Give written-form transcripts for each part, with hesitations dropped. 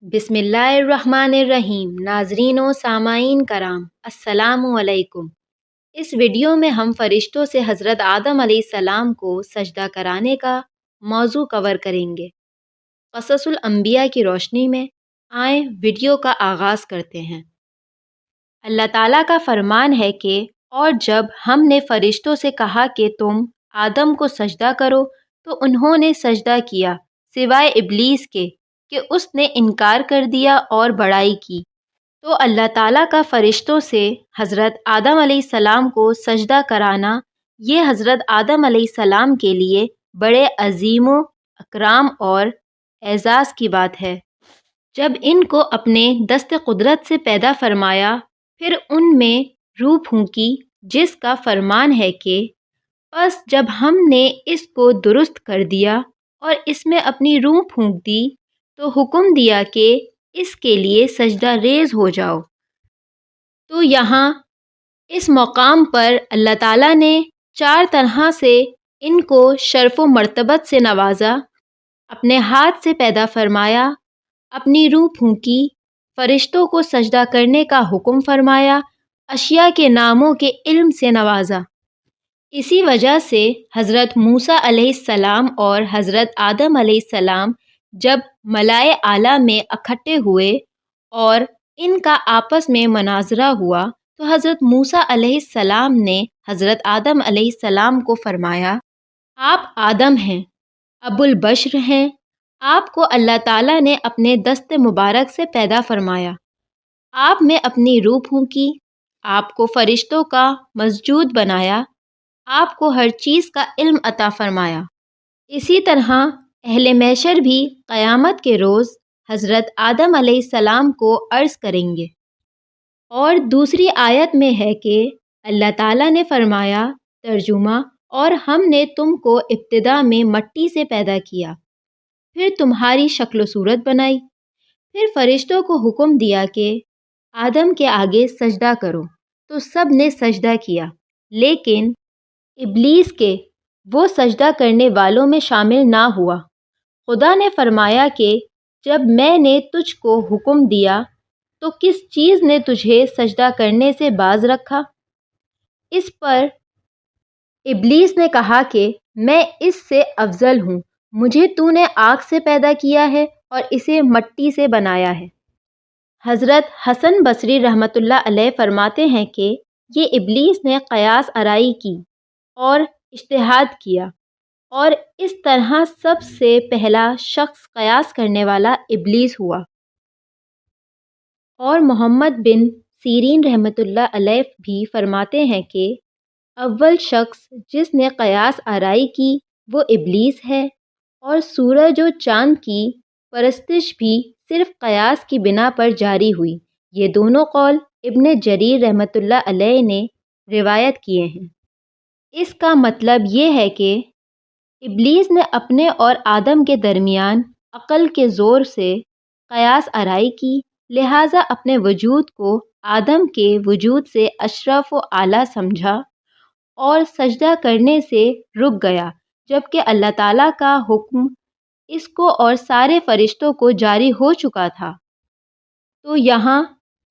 بسم اللہ الرحمن الرحیم۔ ناظرین و سامعین کرام، السلام علیکم۔ اس ویڈیو میں ہم فرشتوں سے حضرت آدم علیہ السلام کو سجدہ کرانے کا موضوع کور کریں گے۔ قصص الانبیاء کی روشنی میں آئیں ویڈیو کا آغاز کرتے ہیں۔ اللہ تعالیٰ کا فرمان ہے کہ اور جب ہم نے فرشتوں سے کہا کہ تم آدم کو سجدہ کرو تو انہوں نے سجدہ کیا سوائے ابلیس کے کہ اس نے انکار کر دیا اور بڑائی کی۔ تو اللہ تعالیٰ کا فرشتوں سے حضرت آدم علیہ السلام کو سجدہ کرانا یہ حضرت آدم علیہ السلام کے لیے بڑے عظیم و اکرام اور اعزاز کی بات ہے۔ جب ان کو اپنے دست قدرت سے پیدا فرمایا، پھر ان میں روح پھونکی، جس کا فرمان ہے کہ پس جب ہم نے اس کو درست کر دیا اور اس میں اپنی روح پھونک دی تو حکم دیا کہ اس کے لیے سجدہ ریز ہو جاؤ۔ تو یہاں اس مقام پر اللہ تعالیٰ نے چار طرح سے ان کو شرف و مرتبت سے نوازا۔ اپنے ہاتھ سے پیدا فرمایا، اپنی روح پھونکی، فرشتوں کو سجدہ کرنے کا حکم فرمایا، اشیاء کے ناموں کے علم سے نوازا۔ اسی وجہ سے حضرت موسیٰ علیہ السلام اور حضرت آدم علیہ السلام جب ملائے اعلیٰ میں اکٹھے ہوئے اور ان کا آپس میں مناظرہ ہوا تو حضرت موسیٰ علیہ السلام نے حضرت آدم علیہ السلام کو فرمایا، آپ آدم ہیں، ابو البشر ہیں، آپ کو اللہ تعالیٰ نے اپنے دست مبارک سے پیدا فرمایا، آپ میں اپنی روح پھونکی، آپ کو فرشتوں کا مسجود بنایا، آپ کو ہر چیز کا علم عطا فرمایا۔ اسی طرح اہل محشر بھی قیامت کے روز حضرت آدم علیہ السلام کو عرض کریں گے۔ اور دوسری آیت میں ہے کہ اللہ تعالیٰ نے فرمایا، ترجمہ، اور ہم نے تم کو ابتدا میں مٹی سے پیدا کیا، پھر تمہاری شکل و صورت بنائی، پھر فرشتوں کو حکم دیا کہ آدم کے آگے سجدہ کرو تو سب نے سجدہ کیا، لیکن ابلیس کے وہ سجدہ کرنے والوں میں شامل نہ ہوا۔ خدا نے فرمایا کہ جب میں نے تجھ کو حکم دیا تو کس چیز نے تجھے سجدہ کرنے سے باز رکھا؟ اس پر ابلیس نے کہا کہ میں اس سے افضل ہوں، مجھے تو نے آگ سے پیدا کیا ہے اور اسے مٹی سے بنایا ہے۔ حضرت حسن بصری رحمۃ اللہ علیہ فرماتے ہیں کہ یہ ابلیس نے قیاس آرائی کی اور اجتہاد کیا، اور اس طرح سب سے پہلا شخص قیاس کرنے والا ابلیس ہوا۔ اور محمد بن سیرین رحمۃ اللہ علیہ بھی فرماتے ہیں کہ اول شخص جس نے قیاس آرائی کی وہ ابلیس ہے، اور سورج و چاند کی پرستش بھی صرف قیاس کی بنا پر جاری ہوئی۔ یہ دونوں قول ابن جریر رحمۃ اللہ علیہ نے روایت کیے ہیں۔ اس کا مطلب یہ ہے کہ ابلیس نے اپنے اور آدم کے درمیان عقل کے زور سے قیاس آرائی کی، لہٰذا اپنے وجود کو آدم کے وجود سے اشرف و اعلیٰ سمجھا اور سجدہ کرنے سے رک گیا، جبکہ اللہ تعالیٰ کا حکم اس کو اور سارے فرشتوں کو جاری ہو چکا تھا۔ تو یہاں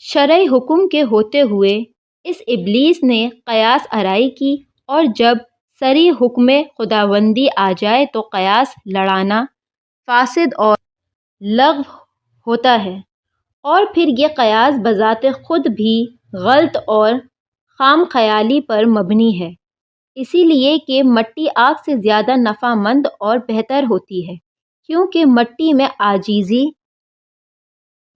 شرعی حکم کے ہوتے ہوئے اس ابلیس نے قیاس آرائی کی، اور جب صریح حکم خداوندی آ جائے تو قیاس لڑانا فاسد اور لغو ہوتا ہے، اور پھر یہ قیاس بذات خود بھی غلط اور خام خیالی پر مبنی ہے، اسی لیے کہ مٹی آگ سے زیادہ نفع مند اور بہتر ہوتی ہے، کیونکہ مٹی میں عاجزی،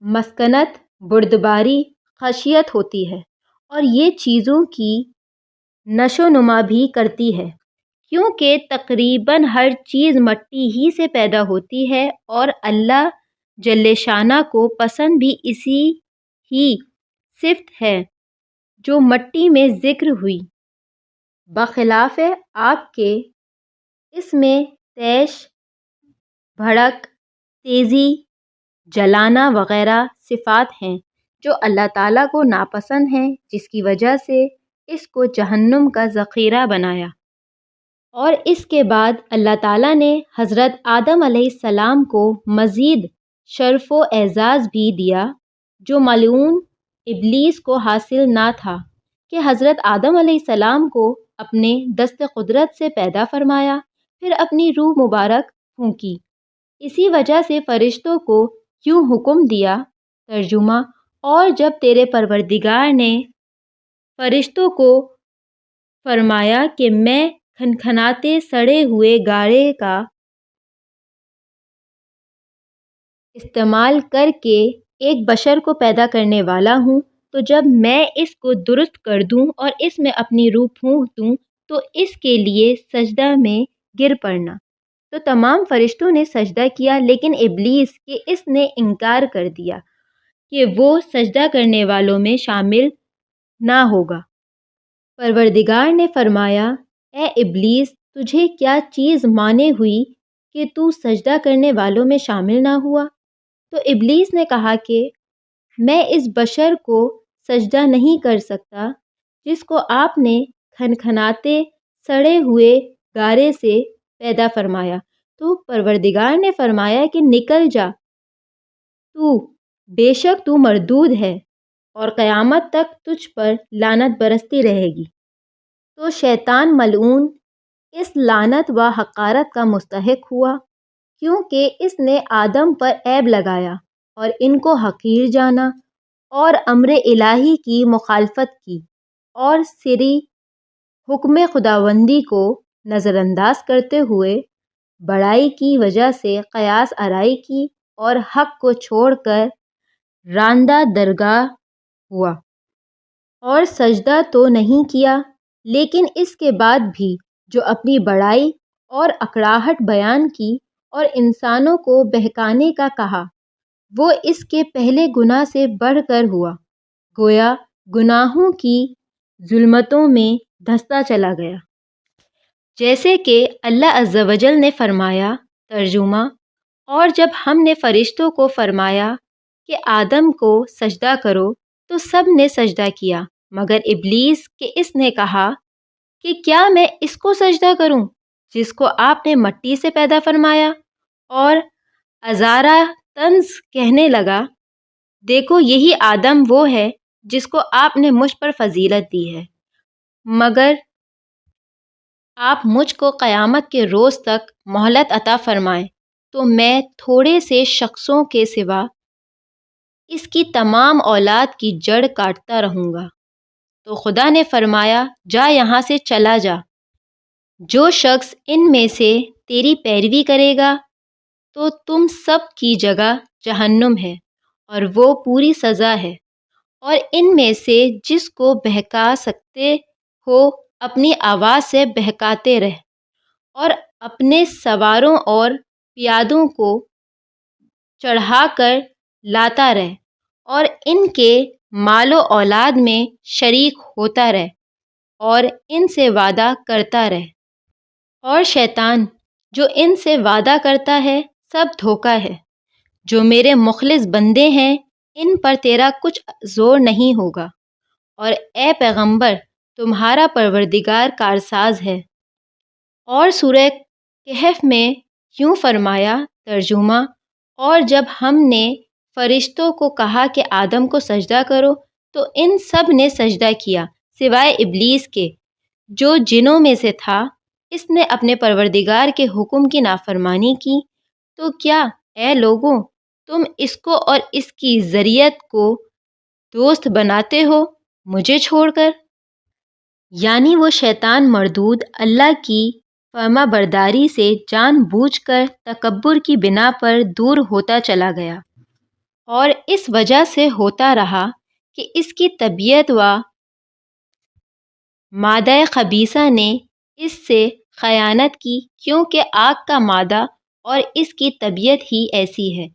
مسکنت، بردباری، خشیت ہوتی ہے، اور یہ چیزوں کی نشو و نما بھی کرتی ہے، کیونکہ تقریباً ہر چیز مٹی ہی سے پیدا ہوتی ہے، اور اللہ جل شانہ کو پسند بھی اسی ہی صفت ہے جو مٹی میں ذکر ہوئی، بخلاف آگ کے۔ اس میں تیش، بھڑک، تیزی، جلانا وغیرہ صفات ہیں جو اللہ تعالیٰ کو ناپسند ہیں، جس کی وجہ سے اس کو جہنم کا ذخیرہ بنایا۔ اور اس کے بعد اللہ تعالیٰ نے حضرت آدم علیہ السلام کو مزید شرف و اعزاز بھی دیا جو ملعون ابلیس کو حاصل نہ تھا کہ حضرت آدم علیہ السلام کو اپنے دست قدرت سے پیدا فرمایا، پھر اپنی روح مبارک پھونکی۔ اسی وجہ سے فرشتوں کو یوں حکم دیا۔ ترجمہ: اور جب تیرے پروردگار نے فرشتوں کو فرمایا کہ میں کھنکھناتے سڑے ہوئے گارے کا استعمال کر کے ایک بشر کو پیدا کرنے والا ہوں، تو جب میں اس کو درست کر دوں اور اس میں اپنی روح پھونک دوں تو اس کے لیے سجدہ میں گر پڑنا۔ تو تمام فرشتوں نے سجدہ کیا، لیکن ابلیس کہ اس نے انکار کر دیا کہ وہ سجدہ کرنے والوں میں شامل نہ ہوگا۔ پروردگار نے فرمایا، اے ابلیس، تجھے کیا چیز مانے ہوئی کہ تو سجدہ کرنے والوں میں شامل نہ ہوا؟ تو ابلیس نے کہا کہ میں اس بشر کو سجدہ نہیں کر سکتا جس کو آپ نے کھنکھناتے سڑے ہوئے گارے سے پیدا فرمایا۔ تو پروردگار نے فرمایا کہ نکل جا، بے شک تو مردود ہے اور قیامت تک تجھ پر لعنت برستی رہے گی۔ تو شیطان ملعون اس لعنت و حقارت کا مستحق ہوا، کیونکہ اس نے آدم پر عیب لگایا اور ان کو حقیر جانا اور امر الہی کی مخالفت کی اور سری حکم خداوندی کو نظر انداز کرتے ہوئے بڑائی کی وجہ سے قیاس آرائی کی اور حق کو چھوڑ کر راندہ درگاہ ہوا اور سجدہ تو نہیں کیا، لیکن اس کے بعد بھی جو اپنی بڑائی اور اکڑاہٹ بیان کی اور انسانوں کو بہکانے کا کہا، وہ اس کے پہلے گناہ سے بڑھ کر ہوا، گویا گناہوں کی ظلمتوں میں دھنستا چلا گیا۔ جیسے کہ اللہ عز و جل نے فرمایا۔ ترجمہ: اور جب ہم نے فرشتوں کو فرمایا کہ آدم کو سجدہ کرو تو سب نے سجدہ کیا مگر ابلیس کہ اس نے کہا کہ کیا میں اس کو سجدہ کروں جس کو آپ نے مٹی سے پیدا فرمایا، اور ازارا طنز کہنے لگا، دیکھو یہی آدم وہ ہے جس کو آپ نے مجھ پر فضیلت دی ہے، مگر آپ مجھ کو قیامت کے روز تک مہلت عطا فرمائیں تو میں تھوڑے سے شخصوں کے سوا اس کی تمام اولاد کی جڑ کاٹتا رہوں گا۔ تو خدا نے فرمایا، جا یہاں سے چلا جا، جو شخص ان میں سے تیری پیروی کرے گا تو تم سب کی جگہ جہنم ہے اور وہ پوری سزا ہے، اور ان میں سے جس کو بہکا سکتے ہو اپنی آواز سے بہکاتے رہ اور اپنے سواروں اور پیادوں کو چڑھا کر لاتا رہ اور ان کے مال و اولاد میں شریک ہوتا رہ اور ان سے وعدہ کرتا رہ، اور شیطان جو ان سے وعدہ کرتا ہے سب دھوکہ ہے۔ جو میرے مخلص بندے ہیں ان پر تیرا کچھ زور نہیں ہوگا، اور اے پیغمبر تمہارا پروردگار کارساز ہے۔ اور سورہ کہف میں یوں فرمایا۔ ترجمہ: اور جب ہم نے فرشتوں کو کہا کہ آدم کو سجدہ کرو تو ان سب نے سجدہ کیا سوائے ابلیس کے جو جنوں میں سے تھا، اس نے اپنے پروردگار کے حکم کی نافرمانی کی۔ تو کیا اے لوگوں تم اس کو اور اس کی ذریت کو دوست بناتے ہو مجھے چھوڑ کر؟ یعنی وہ شیطان مردود اللہ کی فرما برداری سے جان بوجھ کر تکبر کی بنا پر دور ہوتا چلا گیا، اور اس وجہ سے ہوتا رہا کہ اس کی طبیعت و مادہ خبیثہ نے اس سے خیانت کی، کیونکہ آگ کا مادہ اور اس کی طبیعت ہی ایسی ہے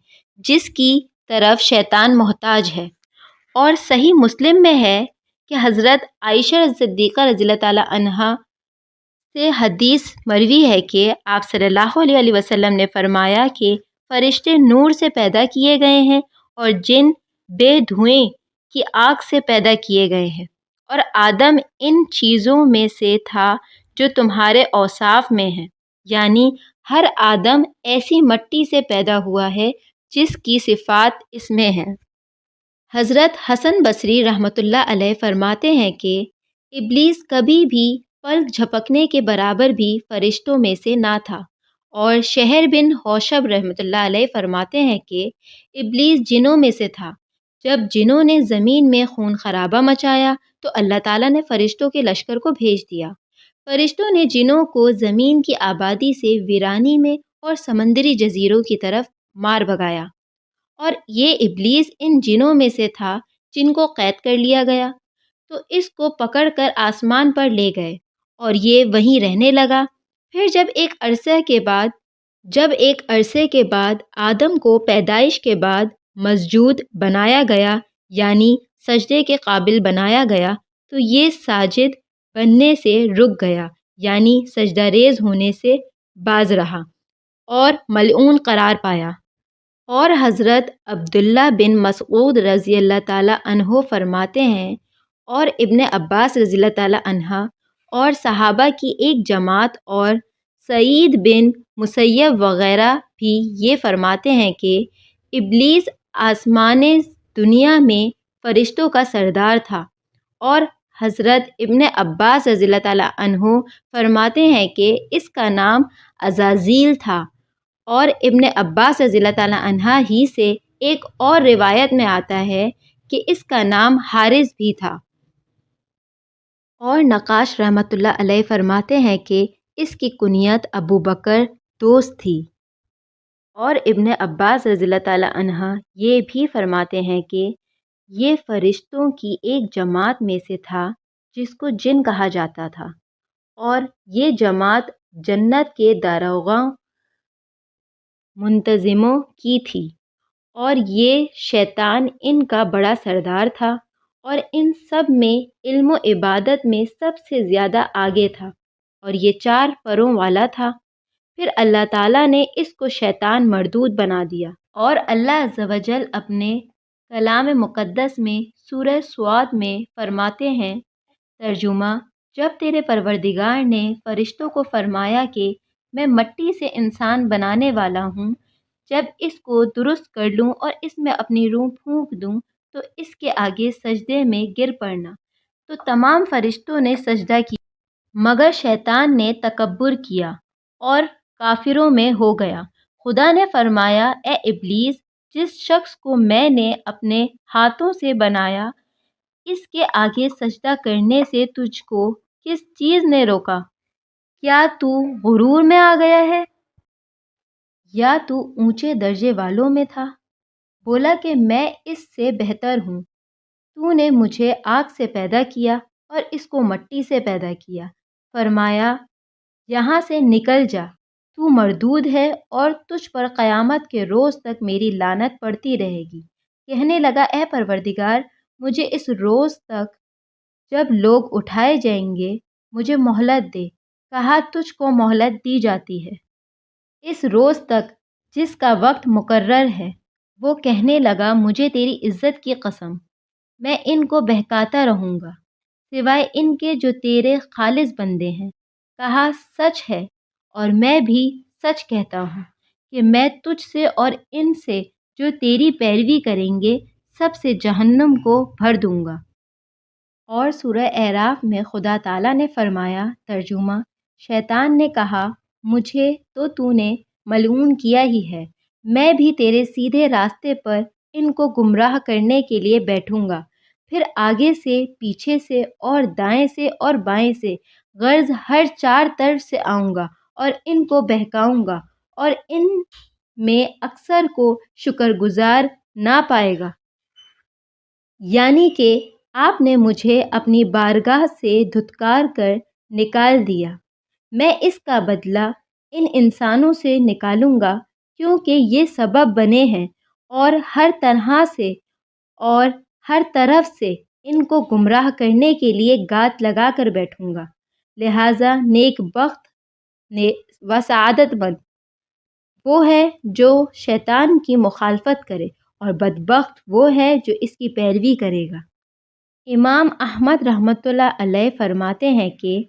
جس کی طرف شیطان محتاج ہے۔ اور صحیح مسلم میں ہے کہ حضرت عائشہ صدیقہ رضی اللہ تعالیٰ عنہا سے حدیث مروی ہے کہ آپ صلی اللہ علیہ وسلم نے فرمایا کہ فرشتے نور سے پیدا کیے گئے ہیں اور جن بے دھوئیں کی آگ سے پیدا کیے گئے ہیں، اور آدم ان چیزوں میں سے تھا جو تمہارے اوصاف میں ہیں، یعنی ہر آدم ایسی مٹی سے پیدا ہوا ہے جس کی صفات اس میں ہیں۔ حضرت حسن بصری رحمۃ اللہ علیہ فرماتے ہیں کہ ابلیس کبھی بھی پلک جھپکنے کے برابر بھی فرشتوں میں سے نہ تھا، اور شہر بن حوشب رحمۃ اللہ علیہ فرماتے ہیں کہ ابلیس جنوں میں سے تھا۔ جب جنوں نے زمین میں خون خرابہ مچایا تو اللہ تعالیٰ نے فرشتوں کے لشکر کو بھیج دیا۔ فرشتوں نے جنوں کو زمین کی آبادی سے ویرانی میں اور سمندری جزیروں کی طرف مار بھگایا، اور یہ ابلیس ان جنوں میں سے تھا جن کو قید کر لیا گیا، تو اس کو پکڑ کر آسمان پر لے گئے اور یہ وہیں رہنے لگا۔ پھر جب ایک عرصے کے بعد آدم کو پیدائش کے بعد مسجود بنایا گیا، یعنی سجدے کے قابل بنایا گیا، تو یہ ساجد بننے سے رک گیا، یعنی سجدہ ریز ہونے سے باز رہا اور ملعون قرار پایا۔ اور حضرت عبداللہ بن مسعود رضی اللہ تعالیٰ عنہ فرماتے ہیں، اور ابن عباس رضی اللہ تعالیٰ عنہ اور صحابہ کی ایک جماعت اور سعید بن مسیب وغیرہ بھی یہ فرماتے ہیں کہ ابلیس آسمان دنیا میں فرشتوں کا سردار تھا، اور حضرت ابن عباس رضی اللہ تعالیٰ عنہ فرماتے ہیں کہ اس کا نام عزازیل تھا، اور ابن عباس رضی اللہ تعالیٰ عنہ ہی سے ایک اور روایت میں آتا ہے کہ اس کا نام حارث بھی تھا۔ اور نقاش رحمۃ اللہ علیہ فرماتے ہیں کہ اس کی کنیت ابو بکر دوست تھی۔ اور ابن عباس رضی اللہ تعالیٰ عنہ یہ بھی فرماتے ہیں کہ یہ فرشتوں کی ایک جماعت میں سے تھا جس کو جن کہا جاتا تھا، اور یہ جماعت جنت کے داروغوں منتظموں کی تھی، اور یہ شیطان ان کا بڑا سردار تھا، اور ان سب میں علم و عبادت میں سب سے زیادہ آگے تھا، اور یہ 4 پروں والا تھا۔ پھر اللہ تعالیٰ نے اس کو شیطان مردود بنا دیا، اور اللہ عز و جل اپنے کلام مقدس میں سورہ صاد میں فرماتے ہیں، ترجمہ: جب تیرے پروردگار نے فرشتوں کو فرمایا کہ میں مٹی سے انسان بنانے والا ہوں، جب اس کو درست کر لوں اور اس میں اپنی روح پھونک دوں تو اس کے آگے سجدے میں گر پڑنا، تو تمام فرشتوں نے سجدہ کیا، مگر شیطان نے تکبر کیا اور کافروں میں ہو گیا۔ خدا نے فرمایا، اے ابلیس، جس شخص کو میں نے اپنے ہاتھوں سے بنایا، اس کے آگے سجدہ کرنے سے تجھ کو کس چیز نے روکا؟ کیا تو غرور میں آ گیا ہے یا تو اونچے درجے والوں میں تھا؟ بولا کہ میں اس سے بہتر ہوں، تو نے مجھے آگ سے پیدا کیا اور اس کو مٹی سے پیدا کیا۔ فرمایا، یہاں سے نکل جا، تو مردود ہے اور تجھ پر قیامت کے روز تک میری لعنت پڑتی رہے گی۔ کہنے لگا، اے پروردگار، مجھے اس روز تک جب لوگ اٹھائے جائیں گے مجھے مہلت دے۔ کہا، تجھ کو مہلت دی جاتی ہے اس روز تک جس کا وقت مقرر ہے۔ وہ کہنے لگا، مجھے تیری عزت کی قسم، میں ان کو بہکاتا رہوں گا سوائے ان کے جو تیرے خالص بندے ہیں۔ کہا، سچ ہے، اور میں بھی سچ کہتا ہوں کہ میں تجھ سے اور ان سے جو تیری پیروی کریں گے سب سے جہنم کو بھر دوں گا۔ اور سورہ اعراف میں خدا تعالیٰ نے فرمایا، ترجمہ: شیطان نے کہا، مجھے تو نے ملعون کیا ہی ہے، میں بھی تیرے سیدھے راستے پر ان کو گمراہ کرنے کے لیے بیٹھوں گا، پھر آگے سے، پیچھے سے اور دائیں سے اور بائیں سے، غرض ہر 4 طرف سے آؤں گا اور ان کو بہکاؤں گا، اور ان میں اکثر کو شکر گزار نہ پائے گا۔ یعنی کہ آپ نے مجھے اپنی بارگاہ سے دھتکار کر نکال دیا، میں اس کا بدلہ ان انسانوں سے نکالوں گا، کیونکہ یہ سبب بنے ہیں، اور ہر طرف سے ان کو گمراہ کرنے کے لیے گات لگا کر بیٹھوں گا۔ لہٰذا نیک بخت و سعادت مند وہ ہے جو شیطان کی مخالفت کرے، اور بدبخت وہ ہے جو اس کی پیروی کرے گا۔ امام احمد رحمۃ اللہ علیہ فرماتے ہیں کہ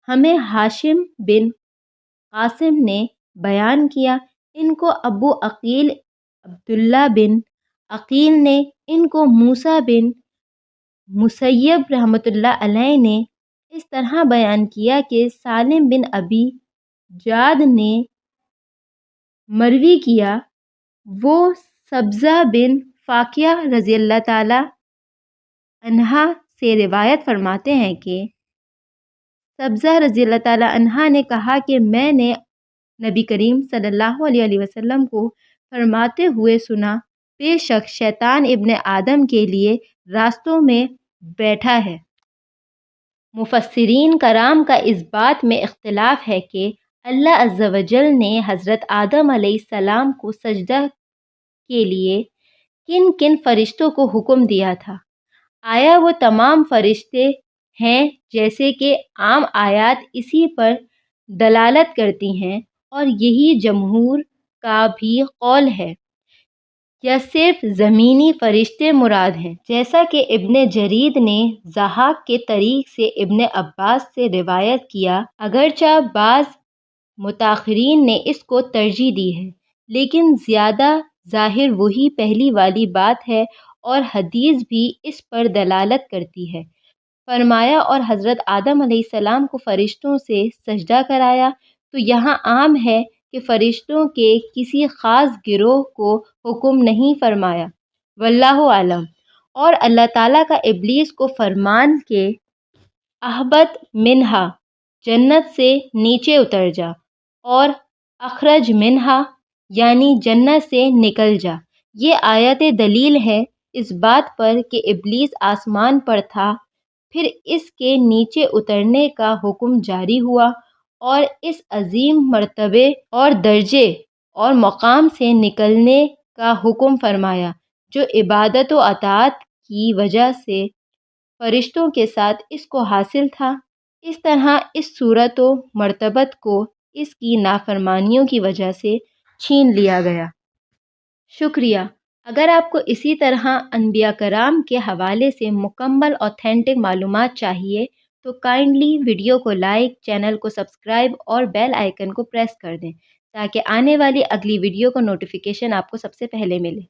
ہمیں ہاشم بن قاسم نے بیان کیا، ان کو ابو عقیل عبداللہ بن عقیل نے ان کو موسیٰ بن مسیب رحمۃ اللہ علیہ نے اس طرح بیان کیا کہ سالم بن ابی جاد نے مروی کیا، وہ سبزہ بن فاقیہ رضی اللہ تعالی عنہا سے روایت فرماتے ہیں کہ سبزہ رضی اللہ تعالی عنہا نے کہا کہ میں نے نبی کریم صلی اللہ علیہ وسلم کو فرماتے ہوئے سنا، بے شک شیطان ابن آدم کے لیے راستوں میں بیٹھا ہے۔ مفسرین کرام کا اس بات میں اختلاف ہے کہ اللہ عز و جل نے حضرت آدم علیہ السلام کو سجدہ کے لیے کن کن فرشتوں کو حکم دیا تھا۔ آیا وہ تمام فرشتے ہیں؟ جیسے کہ عام آیات اسی پر دلالت کرتی ہیں اور یہی جمہور کا بھی قول ہے، یا صرف زمینی فرشتے مراد ہیں؟ جیسا کہ ابن جرید نے ضحاک کے طریق سے ابن عباس سے روایت کیا، اگرچہ بعض متاخرین نے اس کو ترجیح دی ہے، لیکن زیادہ ظاہر وہی پہلی والی بات ہے اور حدیث بھی اس پر دلالت کرتی ہے۔ فرمایا اور حضرت آدم علیہ السلام کو فرشتوں سے سجدہ کرایا، تو یہاں عام ہے کہ فرشتوں کے کسی خاص گروہ کو حکم نہیں فرمایا، واللہ اعلم۔ اور اللہ تعالیٰ کا ابلیس کو فرمان کہ اہبط منہا، جنت سے نیچے اتر جا، اور اخرج منہا یعنی جنت سے نکل جا، یہ آیت دلیل ہے اس بات پر کہ ابلیس آسمان پر تھا، پھر اس کے نیچے اترنے کا حکم جاری ہوا اور اس عظیم مرتبے اور درجے اور مقام سے نکلنے کا حکم فرمایا جو عبادت و اطاعت کی وجہ سے فرشتوں کے ساتھ اس کو حاصل تھا۔ اس طرح اس صورت و مرتبت کو اس کی نافرمانیوں کی وجہ سے چھین لیا گیا۔ شکریہ۔ اگر آپ کو اسی طرح انبیاء کرام کے حوالے سے مکمل اوتھینٹک معلومات چاہیے تو کائنڈلی ویڈیو کو لائک، چینل کو سبسکرائب اور بیل آئیکن کو پریس کر دیں تاکہ آنے والی اگلی ویڈیو کا نوٹیفیکیشن آپ کو سب سے پہلے ملے۔